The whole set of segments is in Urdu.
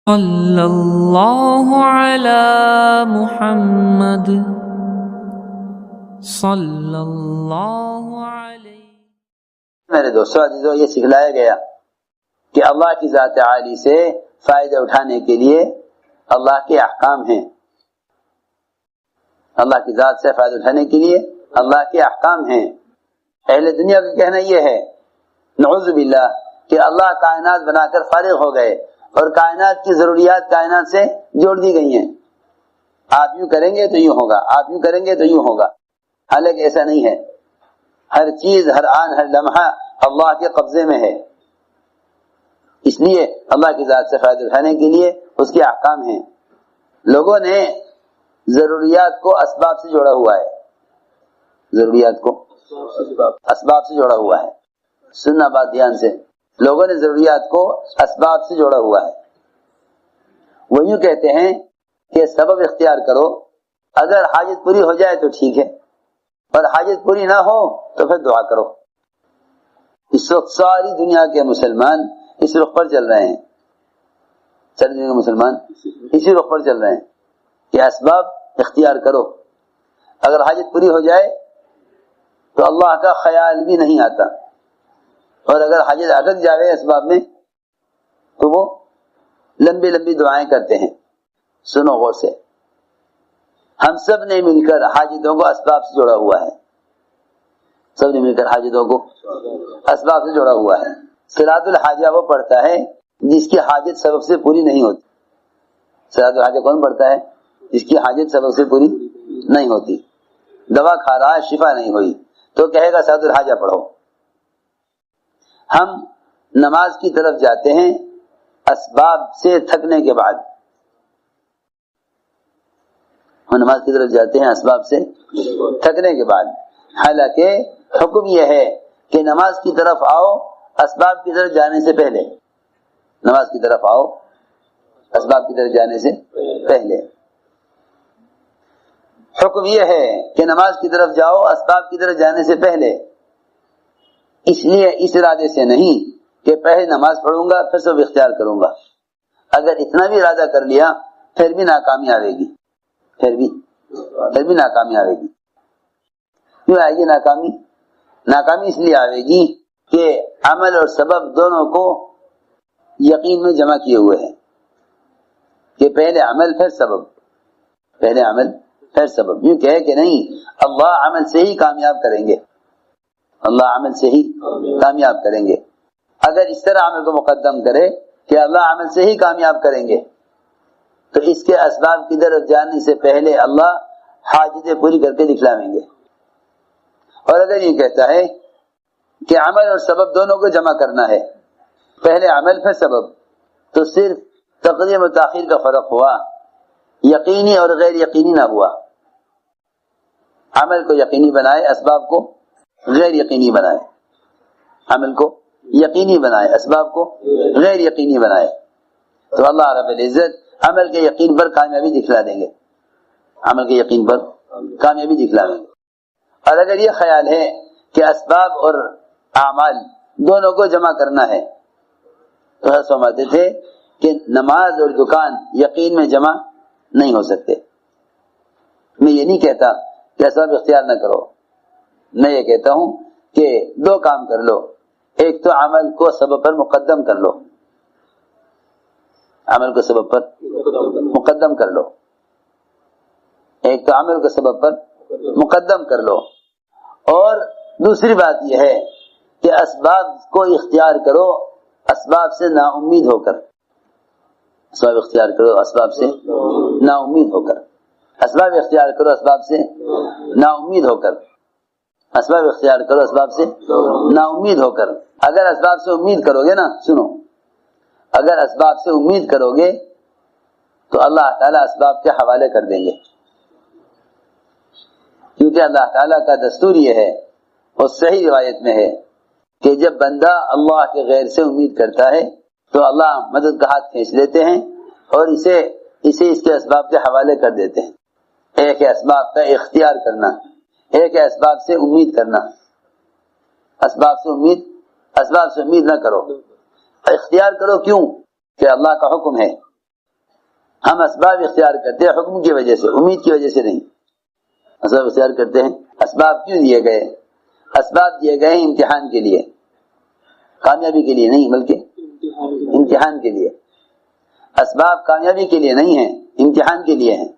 صلی اللہ علی محمد صلی اللہ علیہ۔ میرے دوستو عزیزو، یہ سکھلایا گیا کہ اللہ کی ذات عالی سے فائدہ اٹھانے کے لیے اللہ کے احکام ہیں۔ اللہ کی ذات سے فائدہ اٹھانے کے لیے اللہ کے احکام ہیں۔ اہل دنیا کا کہنا یہ ہے نعوذ باللہ کہ اللہ کائنات بنا کر فارغ ہو گئے اور کائنات کی ضروریات کائنات سے جوڑ دی گئی ہیں۔ آپ یوں کریں گے تو یوں ہوگا، آپ یوں کریں گے تو یوں ہوگا، حالانکہ ایسا نہیں ہے۔ ہر چیز، ہر آن، ہر لمحہ اللہ کے قبضے میں ہے۔ اس لیے اللہ کی ذات سے فائدہ اٹھانے کے لیے اس کے احکام ہیں۔ لوگوں نے ضروریات کو اسباب سے جوڑا ہوا ہے، ضروریات کو اسباب سے جوڑا ہوا ہے۔ سننا بات دھیان سے، لوگوں نے ضروریات کو اسباب سے جوڑا ہوا ہے۔ وہ یوں کہتے ہیں کہ سبب اختیار کرو، اگر حاجت پوری ہو جائے تو ٹھیک ہے، اور حاجت پوری نہ ہو تو پھر دعا کرو۔ اس وقت ساری دنیا کے مسلمان اس رخ پر چل رہے ہیں، ساری دنیا کے مسلمان اسی رخ پر چل رہے ہیں کہ اسباب اختیار کرو، اگر حاجت پوری ہو جائے تو اللہ کا خیال بھی نہیں آتا، اور اگر حاجت اٹک جائے اسباب میں تو وہ لمبی لمبی دعائیں کرتے ہیں۔ سنو غور سے، ہم سب نے مل کر حاجتوں کو اسباب سے جوڑا ہوا ہے، سب نے مل کر حاجتوں کو اسباب سے جوڑا ہوا ہے۔ صلاۃ الحاجہ وہ پڑھتا ہے جس کی حاجت سبب سے پوری نہیں ہوتی۔ صلاۃ الحاجہ کون پڑھتا ہے؟ جس کی حاجت سبب سے پوری نہیں ہوتی۔ دوا کھا رہا ہے، شفا نہیں ہوئی تو کہے گا صلاۃ الحاجہ پڑھو۔ ہم نماز کی طرف جاتے ہیں اسباب سے تھکنے کے بعد، ہم نماز کی طرف جاتے ہیں اسباب سے تھکنے کے بعد، حالانکہ حکم یہ ہے کہ نماز کی طرف آؤ اسباب کی طرف جانے سے پہلے، نماز کی طرف آؤ اسباب کی طرف جانے سے پہلے۔ حکم یہ ہے کہ نماز کی طرف جاؤ اسباب کی طرف جانے سے پہلے، اس لیے اس ارادے سے نہیں کہ پہلے نماز پڑھوں گا پھر سب اختیار کروں گا۔ اگر اتنا بھی ارادہ کر لیا پھر بھی ناکامی آئے گی، پھر بھی ناکامی آئے گی۔ کیوں آئے گی ناکامی؟ ناکامی اس لیے آئے گی کہ عمل اور سبب دونوں کو یقین میں جمع کیے ہوئے ہیں، کہ پہلے عمل پھر سبب، پہلے عمل پھر سبب۔ یوں کہے کہ نہیں، اللہ عمل سے ہی کامیاب کریں گے، اللہ عمل سے ہی کامیاب کریں گے۔ اگر اس طرح عمل کو مقدم کرے کہ اللہ عمل سے ہی کامیاب کریں گے تو اس کے اسباب کی طرف جانے سے پہلے اللہ حاجتیں پوری کر کے دکھلاویں گے۔ اور اگر یہ کہتا ہے کہ عمل اور سبب دونوں کو جمع کرنا ہے، پہلے عمل پھر سبب، تو صرف تقدیم و تاخیر کا فرق ہوا، یقینی اور غیر یقینی نہ ہوا۔ عمل کو یقینی بنائے، اسباب کو غیر یقینی بنائے، عمل کو یقینی بنائے، اسباب کو غیر یقینی بنائے، تو اللہ رب العزت عمل کے یقین پر کامیابی دکھلا دیں گے، عمل کے یقین پر کامیابی دکھلا دیں گے۔ اور اگر یہ خیال ہے کہ اسباب اور اعمال دونوں کو جمع کرنا ہے تو ہم سمجھتے تھے کہ نماز اور دکان یقین میں جمع نہیں ہو سکتے۔ میں یہ نہیں کہتا کہ اسباب اختیار نہ کرو، میں یہ کہتا ہوں کہ دو کام کر لو، ایک تو عمل کو سبب پر مقدم کر لو، عمل کو سبب پر مقدم کر لو، ایک تو عمل کو سبب پر مقدم کر لو، اور دوسری بات یہ ہے کہ اسباب کو اختیار کرو اسباب سے نا امید ہو کر، اسباب اختیار کرو اسباب سے نا امید ہو کر، اسباب اختیار کرو اسباب سے نا امید ہو کر، اسباب اختیار کرو اسباب سے نا امید ہو کر۔ اگر اسباب سے امید کرو گے نا، سنو، اگر اسباب سے امید کرو گے تو اللہ تعالیٰ اسباب کے حوالے کر دیں گے، کیونکہ اللہ تعالیٰ کا دستور یہ ہے اور صحیح روایت میں ہے کہ جب بندہ اللہ کے غیر سے امید کرتا ہے تو اللہ مدد کا ہاتھ کھینچ لیتے ہیں اور اسے اس کے اسباب کے حوالے کر دیتے ہیں۔ ایک ہے اسباب کا اختیار کرنا، ایک ہے اسباب سے امید کرنا۔ اسباب سے امید نہ کرو، اختیار کرو، کیوں کہ اللہ کا حکم ہے ہم اسباب اختیار کرتے ہیں حکم کی وجہ سے، امید کی وجہ سے نہیں۔ اسباب اختیار کرتے ہیں، اسباب کیوں دیے گئے؟ اسباب دیے گئے ہیں امتحان کے لیے، کامیابی کے لیے نہیں بلکہ امتحان کے لیے۔ اسباب کامیابی کے لیے نہیں ہیں، امتحان کے لیے ہیں،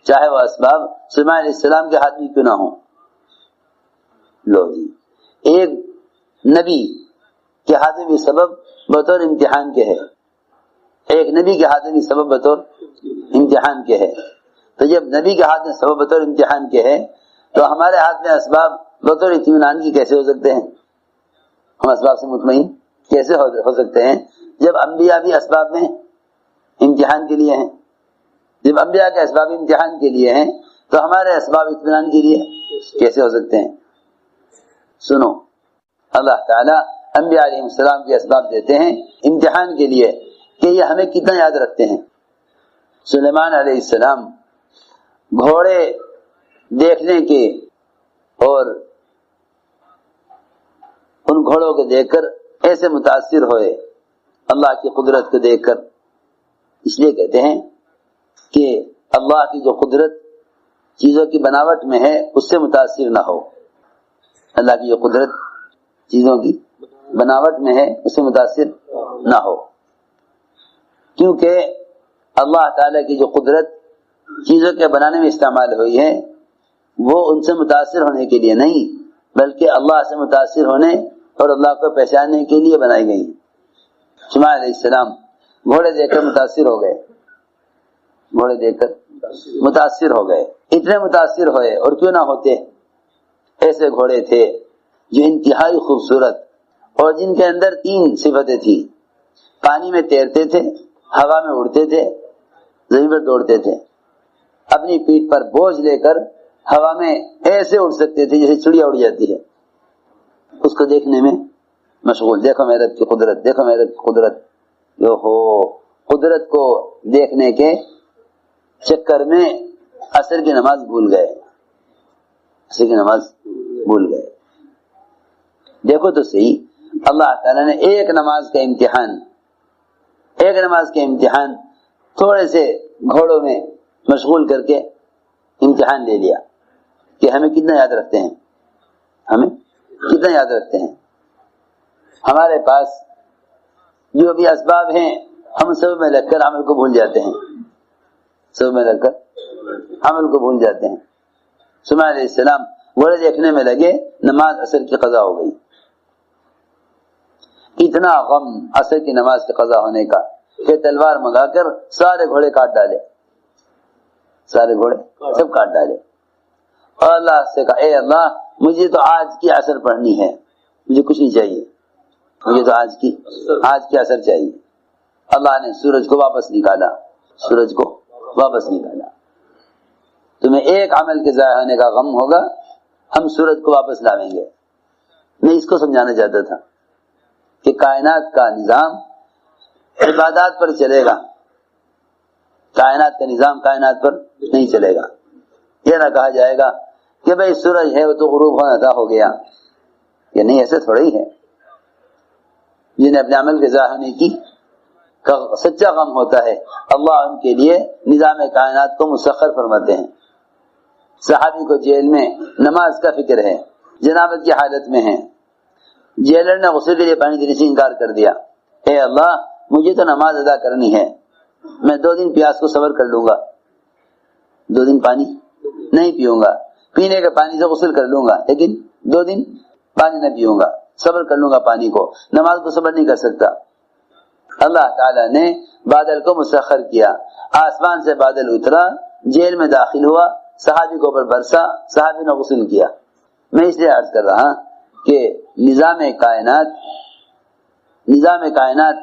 چاہے وہ اسباب سلیمان علیہ السلام کے ہاتھ میں کیوں نہ ہوں۔ لو جی، ایک نبی کے ہاتھ میں بھی سبب بطور امتحان کے ہے، ایک نبی کے ہاتھ میں بھی سبب بطور امتحان کے ہے۔ تو جب نبی کے ہاتھ میں سبب بطور امتحان کے ہے تو ہمارے ہاتھ میں اسباب بطور اطمینان کی کیسے ہو سکتے ہیں؟ ہم اسباب سے مطمئن کیسے ہو سکتے ہیں جب انبیاء بھی اسباب میں امتحان کے لیے ہیں؟ جب انبیاء کے اسباب امتحان کے لیے ہیں تو ہمارے اسباب اطمینان کے لیے کیسے ہو سکتے ہیں؟ سنو، اللہ تعالیٰ انبیاء علیہ السلام کے اسباب دیتے ہیں امتحان کے لیے کہ یہ ہمیں کتنا یاد رکھتے ہیں۔ سلیمان علیہ السلام گھوڑے دیکھنے کے اور ان گھوڑوں کو دیکھ کر ایسے متاثر ہوئے اللہ کی قدرت کو دیکھ کر، اس لیے کہتے ہیں کہ اللہ کی جو قدرت چیزوں کی بناوٹ میں ہے اس سے متاثر نہ ہو، اللہ کی جو قدرت چیزوں کی بناوٹ میں ہے اس سے متاثر نہ ہو، کیونکہ اللہ تعالیٰ کی جو قدرت چیزوں کے بنانے میں استعمال ہوئی ہے وہ ان سے متاثر ہونے کے لیے نہیں بلکہ اللہ سے متاثر ہونے اور اللہ کو پہچاننے کے لیے بنائی گئی ہیں۔ سلیمان علیہ السلام گھوڑے دیکھ کر متاثر ہو گئے، گھوڑے دیکھ کر متاثر ہو گئے، اتنے متاثر ہوئے، اور کیوں نہ ہوتے، ایسے گھوڑے تھے جو انتہائی خوبصورت اور جن کے اندر 3 صفتیں تھیں، پانی میں تیرتے تھے، ہوا میں اڑتے تھے، زمین پر دوڑتے تھے، اپنی پیٹھ پر بوجھ لے کر ہوا میں ایسے اڑ سکتے تھے جیسے چڑیا اڑ جاتی ہے، اس کو دیکھنے میں مشغول۔ دیکھو میرے رب کی قدرت، دیکھو میرے رب کی قدرت، جو ہو قدرت کو دیکھنے کے چکر میں عصر کی نماز بھول گئے، عصر کی نماز بھول گئے۔ دیکھو تو صحیح، اللہ تعالیٰ نے ایک نماز کا امتحان تھوڑے سے گھوڑوں میں مشغول کر کے امتحان لے لیا کہ ہمیں کتنا یاد رکھتے ہیں، ہمیں کتنا یاد رکھتے ہیں۔ ہمارے پاس جو بھی اسباب ہیں ہم سب میں لگ کر عمل کو بھول جاتے ہیں، سب میں لگ کر عمل کو بھول جاتے ہیں۔ سلیمان علیہ السلام گھوڑے دیکھنے میں لگے، نماز عصر کی قضا ہو گئی۔ اتنا غم عصر کی نماز کی قضا ہونے کا کہ تلوار منگا کر سارے گھوڑے کاٹ ڈالے، سارے گھوڑے سب کاٹ ڈالے، اور اللہ سے کہا اے اللہ مجھے تو آج کی عصر پڑھنی ہے، مجھے کچھ نہیں چاہیے، مجھے تو آج کی عصر چاہیے۔ اللہ نے سورج کو واپس نکالا، سورج کو واپس نکالا۔ تمہیں ایک عمل کے ضائع ہونے کا غم ہوگا، ہم سورج کو واپس لاویں گے۔ میں اس کو سمجھانا چاہتا تھا کہ کائنات کا نظام عبادات پر چلے گا، کائنات کا نظام کائنات پر نہیں چلے گا۔ یہ نہ کہا جائے گا کہ بھئی سورج ہے وہ تو غروب ہونا تھا ہو گیا، یہ نہیں، ایسے تھوڑا ہی ہے۔ جنہیں اپنے عمل کے ضائع ہونے کی سچا غم ہوتا ہے، اللہ ان کے لیے نظام کائنات کو مسخر فرماتے ہیں۔ صحابی کو جیل میں نماز کا فکر ہے، جنابت کی حالت میں ہے، جیلر نے غسل کے لیے پانی دینے سے انکار کر دیا، اے اللہ مجھے تو نماز ادا کرنی ہے، میں 2 دن پیاس کو صبر کر لوں گا، 2 دن پانی نہیں پیوں گا، پینے کے پانی سے غسل کر لوں گا لیکن 2 دن پانی نہ پیوں گا، صبر کر لوں گا پانی کو، نماز کو صبر نہیں کر سکتا۔ اللہ تعالیٰ نے بادل کو مسخر کیا، آسمان سے بادل اترا، جیل میں داخل ہوا، صحابی کو اوپر برسا، صحابی نے غسل کیا۔ میں اس لیے عرض کر رہا کہ نظام کائنات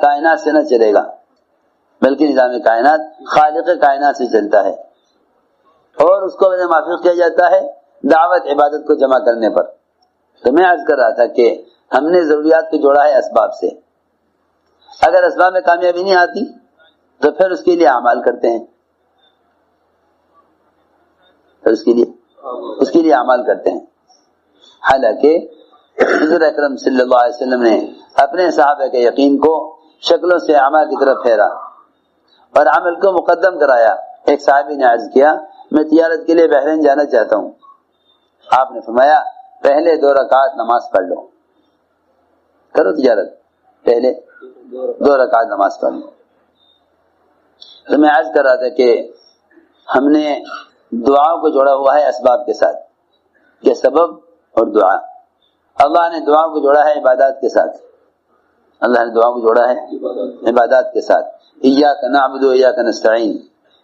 کائنات سے نہ چلے گا بلکہ نظام کائنات خالق کائنات سے چلتا ہے، اور اس کو موافق کیا جاتا ہے دعوت عبادت کو جمع کرنے پر۔ تو میں عرض کر رہا تھا کہ ہم نے ضروریات کو جوڑا ہے اسباب سے، اگر اسباب میں کامیابی نہیں آتی تو پھر اس کے لیے اعمال کرتے ہیں، پھر اس کے لیے اعمال کرتے ہیں۔ حالانکہ حضور اکرم صلی اللہ علیہ وسلم نے اپنے صحابہ کے یقین کو شکلوں سے اعمال کی طرف پھیرا، اور عمل کو مقدم کرایا. ایک صحابی نے عرض کیا میں تجارت کے لیے بحرین جانا چاہتا ہوں. آپ نے فرمایا پہلے 2 رکعت نماز پڑھ لو, کرو تجارت, پہلے 2 رکعت نماز پڑھ لو. تو میں عرض کر رہا تھا کہ ہم نے دعاؤں کو جوڑا ہوا ہے اسباب کے ساتھ, کہ سبب اور دعا. اللہ نے دعاؤں کو جوڑا ہے عبادات کے ساتھ, اللہ نے دعاؤں کو جوڑا ہے عبادات کے ساتھ. ایاک نعبد و ایاک نستعین,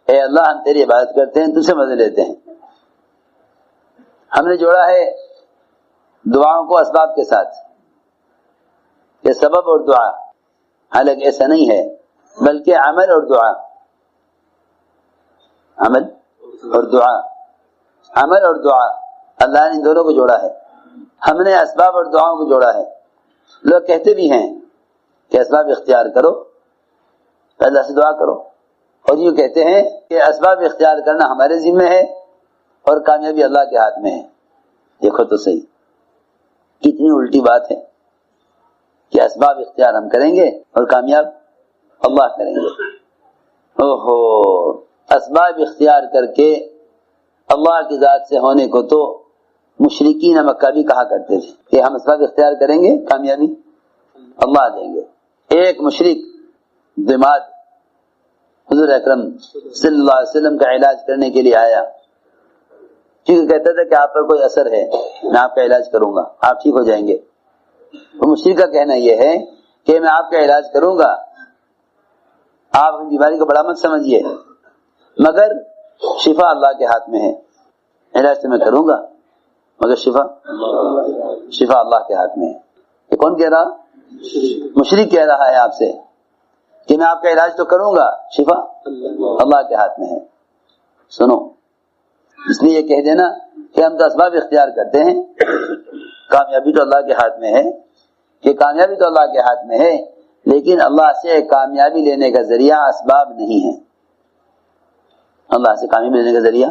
اے اللہ ہم تیری عبادت کرتے ہیں, تجھ سے مدد لیتے ہیں. ہم نے جوڑا ہے دعاؤں کو اسباب کے ساتھ, کہ سبب اور دعا. حالانکہ ایسا نہیں ہے, بلکہ عمل اور دعا, عمل اور دعا, عمل اور دعا, اللہ نے ان دونوں کو جوڑا ہے. ہم نے اسباب اور دعاؤں کو جوڑا ہے. لوگ کہتے بھی ہیں کہ اسباب اختیار کرو, اللہ سے دعا کرو, اور یوں کہتے ہیں کہ اسباب اختیار کرنا ہمارے ذمہ ہے اور کامیابی اللہ کے ہاتھ میں ہے. دیکھو تو صحیح, کتنی الٹی بات ہے کہ اسباب اختیار ہم کریں گے اور کامیاب اللہ کریں گے. اوہو, اسباب اختیار کر کے اللہ کی ذات سے ہونے کو تو مشرکین مکہ بھی کہا کرتے تھے کہ ہم اسباب اختیار کریں گے, کامیابی اللہ دیں گے. ایک مشرک دماد حضور اکرم صلی اللہ علیہ وسلم کا علاج کرنے کے لیے آیا, کیونکہ کہتا تھا کہ آپ پر کوئی اثر ہے, میں آپ کا علاج کروں گا, آپ ٹھیک ہو جائیں گے. تو مشرک کا کہنا یہ ہے کہ میں آپ کا علاج کروں گا, آپ بیماری کو بڑا مت سمجھیے, مگر شفا اللہ کے ہاتھ میں ہے. علاج تو میں کروں گا مگر شفا اللہ کے ہاتھ میں ہے. یہ کون کہہ رہا؟ مشرک کہہ رہا ہے آپ سے کہ میں آپ کا علاج تو کروں گا, شفا اللہ کے ہاتھ میں ہے. سنو, اس لیے یہ کہہ دینا کہ ہم تو اسباب اختیار کرتے ہیں, کامیابی تو اللہ کے ہاتھ میں ہے, کہ کامیابی تو اللہ کے ہاتھ میں ہے, لیکن اللہ سے کامیابی لینے کا ذریعہ اسباب نہیں ہے. اللہ سے کامیابی لینے کا ذریعہ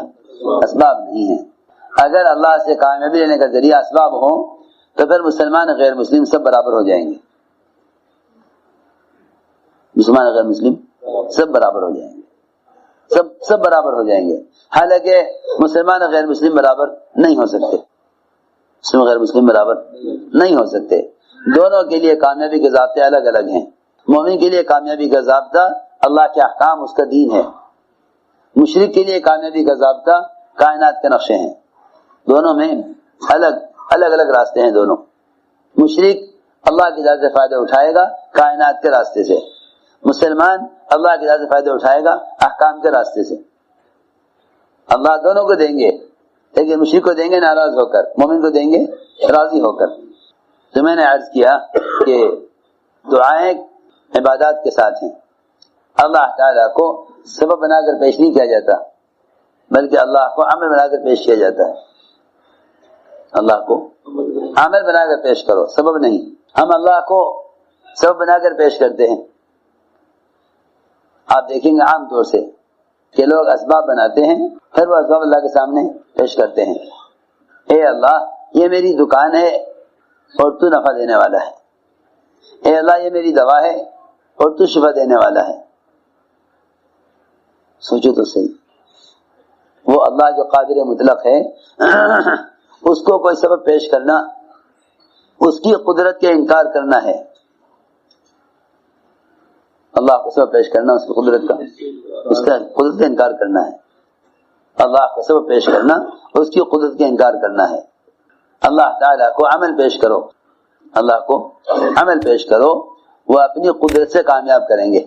اسباب نہیں ہے. اگر اللہ سے کامیابی لینے کا ذریعہ اسباب ہو تو پھر مسلمان غیر مسلم سب برابر ہو جائیں گے. مسلمان غیر مسلم سب برابر ہو جائیں گے, سب برابر ہو جائیں گے. حالانکہ مسلمان غیر مسلم برابر نہیں ہو سکتے, مسلم غیر مسلم برابر نہیں ہو سکتے. دونوں کے لیے کامیابی کے ضابطے الگ الگ ہیں. مومن کے لیے کامیابی کا ضابطہ اللہ کے احکام, اس کا دین ہے. مشرک کے لیے کامیابی کا ضابطہ کائنات کے نقشے ہیں. دونوں میں الگ الگ راستے ہیں. دونوں, مشرک اللہ کی ذات سے فائدہ اٹھائے گا کائنات کے راستے سے, مسلمان اللہ کی ذات سے فائدہ اٹھائے گا احکام کے راستے سے. اللہ دونوں کو دیں گے, لیکن مشرک کو دیں گے ناراض ہو کر, مومن کو دیں گے راضی ہو کر. تو میں نے عرض کیا کہ دعائیں عبادات کے ساتھ ہیں. اللہ تعالیٰ کو سبب بنا کر پیش نہیں کیا جاتا, بلکہ اللہ کو عمل بنا کر پیش کیا جاتا ہے. اللہ کو عمل بنا کر پیش کرو, سبب نہیں. ہم اللہ کو سبب بنا کر پیش کرتے ہیں. آپ دیکھیں گے عام طور سے کہ لوگ اسباب بناتے ہیں, پھر وہ اسباب اللہ کے سامنے پیش کرتے ہیں. اے اللہ یہ میری دکان ہے اور تو نفع دینے والا ہے. اے اللہ یہ میری دوا ہے اور تو شفا دینے والا ہے. سوچو تو صحیح, وہ اللہ جو قادر مطلق ہے اس کو کوئی سبب پیش کرنا اس کی قدرت کا انکار کرنا ہے. اللہ کو سبب پیش کرنا اس کی قدرت کا, اس کا قدرت کا انکار کرنا ہے. اللہ کو سبب پیش کرنا اس کی قدرت کا انکار کرنا ہے. اللہ تعالیٰ کو عمل پیش کرو, اللہ کو عمل پیش کرو, وہ اپنی قدرت سے کامیاب کریں گے.